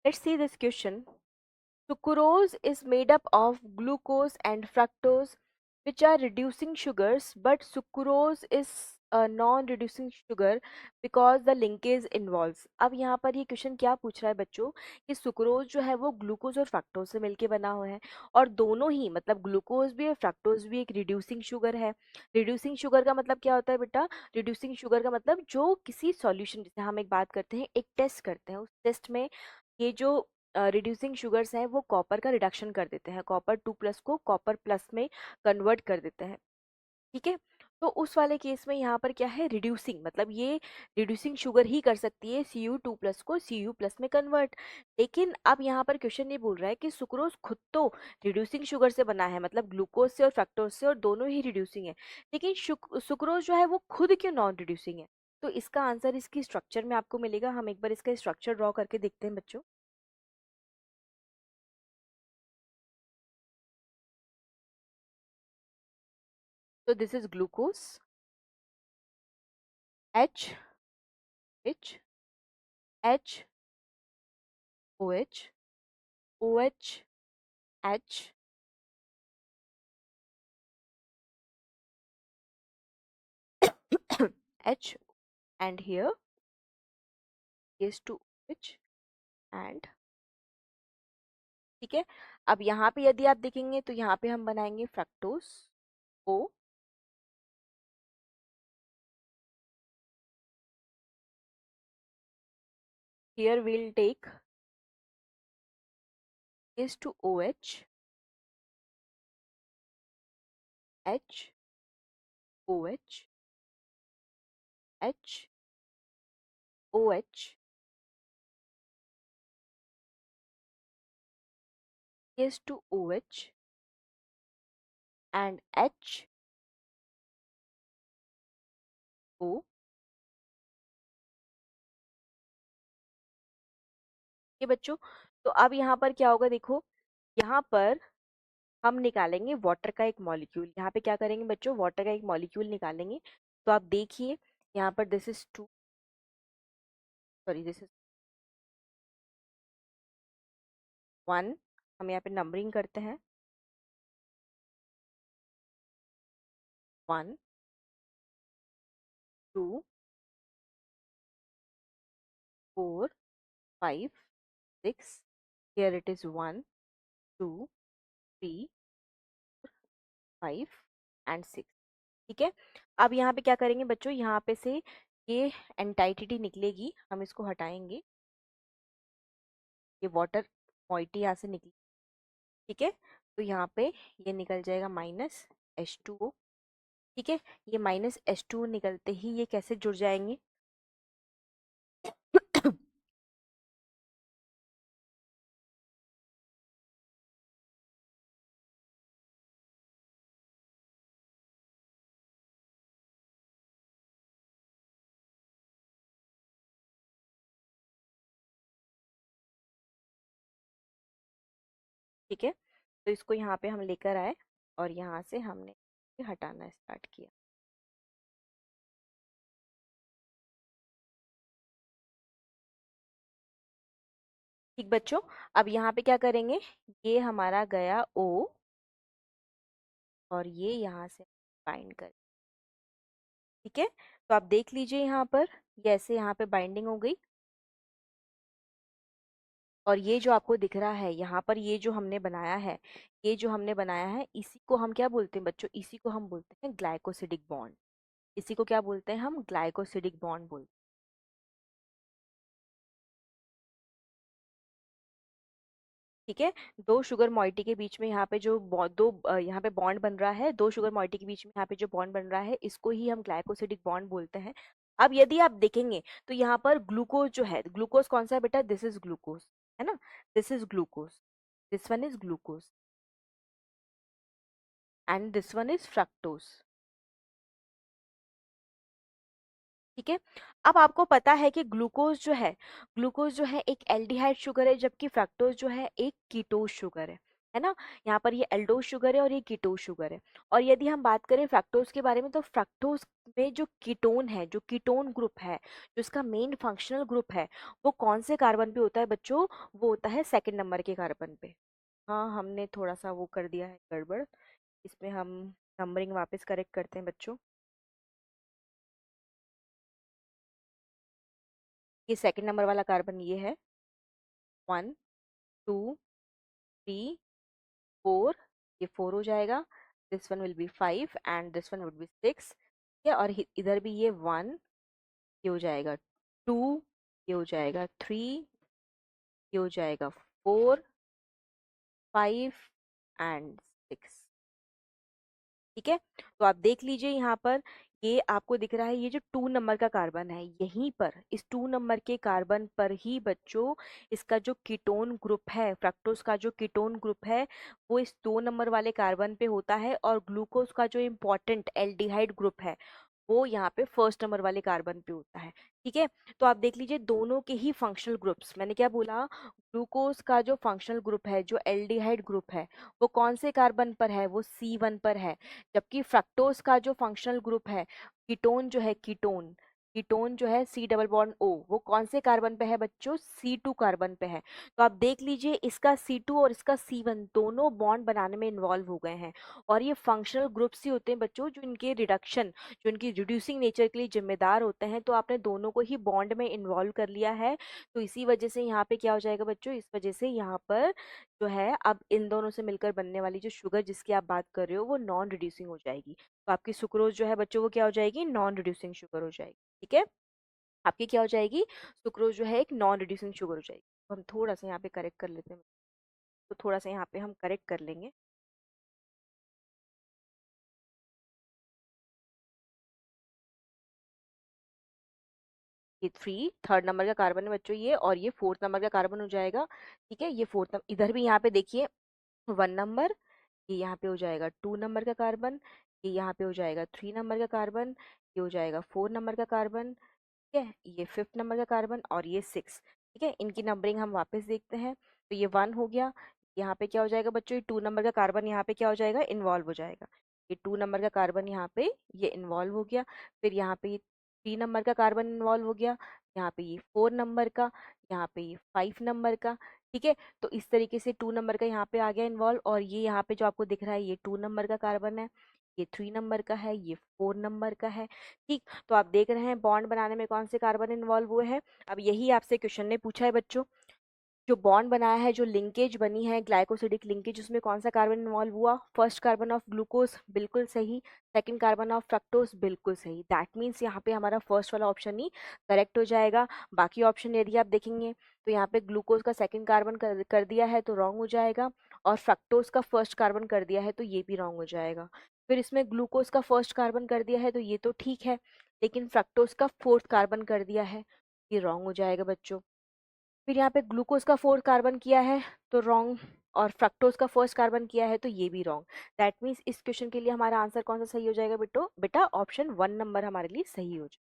Let's see this question. Sucrose is made up of glucose and fructose, which are reducing sugars, but sucrose is a non-reducing sugar because the linkage involves. अब यहाँ पर ये question क्या पूछ रहा है बच्चों कि सुक्रोज जो है वो ग्लूकोज और फ्रक्टोज से मिलके बना हुआ है, और दोनों ही मतलब ग्लूकोज भी और फ्रक्टोज भी एक रिड्यूसिंग शुगर है। रिड्यूसिंग शुगर का मतलब क्या होता है बेटा? रिड्यूसिंग शुगर का मतलब जो किसी सॉल्यूशन, जैसे हम एक बात करते हैं, एक टेस्ट करते हैं, उस टेस्ट में ये जो रिड्यूसिंग शुगर्स हैं वो कॉपर का रिडक्शन कर देते हैं, कॉपर 2+ को कॉपर प्लस में कन्वर्ट कर देते हैं। ठीक है, तो उस वाले केस में यहाँ पर क्या है, रिड्यूसिंग मतलब ये रिड्यूसिंग शुगर ही कर सकती है Cu2+ को Cu+ में कन्वर्ट। लेकिन अब यहाँ पर क्वेश्चन ये बोल रहा है कि सुक्रोज खुद तो रिड्यूसिंग शुगर से बना है, मतलब ग्लूकोज से और फ्रक्टोज से, और दोनों ही रिड्यूसिंग है, लेकिन सुक्रोज जो है वो खुद क्यों नॉन रिड्यूसिंग है? तो इसका आंसर इसकी स्ट्रक्चर में आपको मिलेगा। हम एक बार इसका स्ट्रक्चर ड्रॉ करके देखते हैं बच्चों। So this is glucose, H, H, H, OH, OH, H, H, and here is to OH and ठीक है। अब यहाँ पे यदि आप देखेंगे तो यहाँ पे हम बनाएंगे fructose O, here we'll take is to OH, H, OH, H, OH is to OH and H, O। ये बच्चों, तो अब यहाँ पर क्या होगा देखो, यहाँ पर हम निकालेंगे वाटर का एक मॉलिक्यूल। यहाँ पे क्या करेंगे बच्चों, वाटर का एक मॉलिक्यूल निकालेंगे। तो आप देखिए यहाँ पर this is 2, sorry this is 1। हम यहाँ पे नंबरिंग करते हैं, 1, 2, 4, 5, 6। Here it is 1, 2, 3, 5 and 6। ठीक है, अब यहाँ पे क्या करेंगे बच्चों, यहाँ पे से ये एंटाइटी निकलेगी, हम इसको हटाएंगे, ये वाटर मॉइटी यहाँ से निकली। ठीक है, तो यहाँ पे ये निकल जाएगा -H2O। ठीक है, ये -H2O निकलते ही ये कैसे जुड़ जाएंगे ठीक है, तो इसको यहाँ पे हम लेकर आए और यहाँ से हमने हटाना स्टार्ट किया। ठीक बच्चों, अब यहाँ पे क्या करेंगे, ये हमारा गया O और ये यहाँ से बाइंड कर। ठीक है, तो आप देख लीजिए यहाँ पर ये ऐसे यहाँ पे बाइंडिंग हो गई, और ये जो आपको दिख रहा है यहाँ पर, ये जो हमने बनाया है, ये जो हमने बनाया है, इसी को हम क्या बोलते हैं बच्चों, इसी को हम बोलते हैं ग्लाइकोसिडिक बॉन्ड। इसी को क्या बोलते हैं हम, ग्लाइकोसिडिक बॉन्ड बोलते हैं। ठीक है, दो शुगर मॉइटी के बीच में यहाँ पे जो यहाँ पे बॉन्ड बन रहा है, दो शुगर मॉइटी के बीच में यहाँ पे जो बॉन्ड बन रहा है, इसको ही हम ग्लाइकोसिडिक बॉन्ड बोलते हैं। अब यदि आप देखेंगे तो यहाँ पर ग्लूकोज जो है, ग्लूकोज कौन सा है बेटा, दिस इज ग्लूकोज, है ना, this is glucose, this one is glucose and this one is fructose. ठीक है, अब आपको पता है कि ग्लूकोज जो है एक एल्डिहाइड शुगर है, जबकि फ्रक्टोज जो है एक कीटोज शुगर है। है ना। यहाँ पर ये एल्डोज शुगर है और ये कीटोज शुगर है। और यदि हम बात करें फ्रक्टोज के बारे में, तो फ्रक्टोज में जो कीटोन है, जो कीटोन ग्रुप है, जो इसका मेन फंक्शनल ग्रुप है, वो कौन से कार्बन पे होता है बच्चों? वो होता है सेकंड नंबर के कार्बन पे। हाँ, हमने थोड़ा सा वो कर दिया है गड़बड़, इसमें हम नंबरिंग वापस करेक्ट करते हैं बच्चों। ये सेकंड नंबर वाला कार्बन ये है, 1, 2, 3, 4। ये 4 हो जाएगा, this one will be 5 and this one will be 6। ठीक है, और इधर भी ये 1, ये हो जाएगा 2, ये हो जाएगा 3, ये हो जाएगा 4, 5 एंड 6। ठीक है, तो आप देख लीजिए यहाँ पर, ये आपको दिख रहा है, ये जो 2 नंबर का कार्बन है, यहीं पर इस 2 नंबर के कार्बन पर ही बच्चों इसका जो कीटोन ग्रुप है, फ्रक्टोज का जो कीटोन ग्रुप है, वो इस 2 नंबर वाले कार्बन पे होता है। और ग्लूकोज का जो इम्पोर्टेंट एल्डिहाइड ग्रुप है, वो यहाँ पे फर्स्ट नंबर वाले कार्बन पे होता है। ठीक है, तो आप देख लीजिए दोनों के ही फंक्शनल ग्रुप्स, मैंने क्या बोला, ग्लूकोज का जो फंक्शनल ग्रुप है, जो एल्डिहाइड ग्रुप है, वो कौन से कार्बन पर है? वो C1 पर है। जबकि फ्रक्टोज का जो फंक्शनल ग्रुप है, कीटोन जो है, कीटोन कीटोन जो है C डबल बॉन्ड O, वो कौन से कार्बन पे है बच्चों? C2 कार्बन पे है। तो आप देख लीजिए, इसका C2 और इसका C1 दोनों बॉन्ड बनाने में इन्वॉल्व हो गए हैं। और ये फंक्शनल ग्रुप्स ही होते हैं बच्चों, जो इनके रिडक्शन, जो इनकी रिड्यूसिंग नेचर के लिए जिम्मेदार होते हैं। तो आपने दोनों को ही बॉन्ड में इन्वॉल्व कर लिया है, तो इसी वजह से यहाँ पे क्या हो जाएगा बच्चों, इस वजह से यहाँ पर जो है, अब इन दोनों से मिलकर बनने वाली जो शुगर जिसकी आप बात कर रहे हो, वो नॉन रिड्यूसिंग हो जाएगी। तो आपकी सुक्रोज जो है बच्चों, वो क्या हो जाएगी? नॉन रिड्यूसिंग शुगर हो जाएगी। ठीक है, आपकी क्या हो जाएगी? सुक्रोज जो है एक नॉन रिड्यूसिंग शुगर हो जाएगी। तो हम थोड़ा सा यहाँ पे करेक्ट कर लेते हैं, तो थोड़ा सा यहाँ पे हम करेक्ट कर लेंगे। ये 3 थर्ड नंबर का कार्बन है बच्चों ये, और ये फोर्थ नंबर का कार्बन हो जाएगा। ठीक है, ये फोर्थ इधर भी यहाँ पे देखिए 1 नंबर, ये यहाँ पे हो जाएगा 2 नंबर का कार्बन, ये यहाँ पे हो जाएगा 3 नंबर का कार्बन, ये हो जाएगा 4 नंबर का कार्बन। ठीक है, ये 5th नंबर का कार्बन, और ये 6। ठीक है, इनकी नंबरिंग हम वापस देखते हैं। तो ये 1 हो गया, यहाँ पे क्या हो जाएगा बच्चों? ये 2 नंबर का कार्बन यहाँ पे क्या हो जाएगा? इन्वॉल्व हो जाएगा। ये 2 नंबर का कार्बन यहाँ पे ये इन्वॉल्व हो गया। फिर यहाँ पे ये 3 नंबर का कार्बन इन्वॉल्व हो गया, यहाँ पे ये 4 नंबर का, यहाँ पे ये 5 नंबर का। ठीक है, तो इस तरीके से 2 नंबर का यहाँ पे आ गया इन्वॉल्व, और ये यहाँ पे जो आपको दिख रहा है, ये 2 नंबर का कार्बन है, ये 3 नंबर का है, ये 4 नंबर का है। ठीक, तो आप देख रहे हैं बॉन्ड बनाने में कौन से कार्बन इन्वॉल्व हुए हैं। अब यही आपसे क्वेश्चन ने पूछा है बच्चों, जो बॉन्ड बनाया है, जो लिंकेज बनी है, ग्लाइकोसिडिक लिंकेज, उसमें कौन सा कार्बन इन्वॉल्व हुआ? फर्स्ट कार्बन ऑफ ग्लूकोज, बिल्कुल सही। सेकंड कार्बन ऑफ फ्रक्टोज, बिल्कुल सही। दैट मीन्स यहाँ पे हमारा फर्स्ट वाला ऑप्शन ही करेक्ट हो जाएगा। बाकी ऑप्शन यदि आप देखेंगे, तो यहाँ पे ग्लूकोज का सेकंड कार्बन कर दिया है तो रॉन्ग हो जाएगा, और फ्रक्टोज का फर्स्ट कार्बन कर दिया है तो ये भी रॉन्ग हो जाएगा। फिर इसमें ग्लूकोज का फर्स्ट कार्बन कर दिया है तो ये तो ठीक है, लेकिन फ्रक्टोज का फोर्थ कार्बन कर दिया है, ये रॉन्ग हो जाएगा बच्चों। फिर यहाँ पे ग्लूकोज का फोर्थ कार्बन किया है तो रॉन्ग, और फ्रक्टोज का फर्स्ट कार्बन किया है तो ये भी रॉन्ग। दैट मीन्स इस क्वेश्चन के लिए हमारा आंसर कौन सा सही हो जाएगा बेटा? ऑप्शन 1 नंबर हमारे लिए सही हो जाएगा।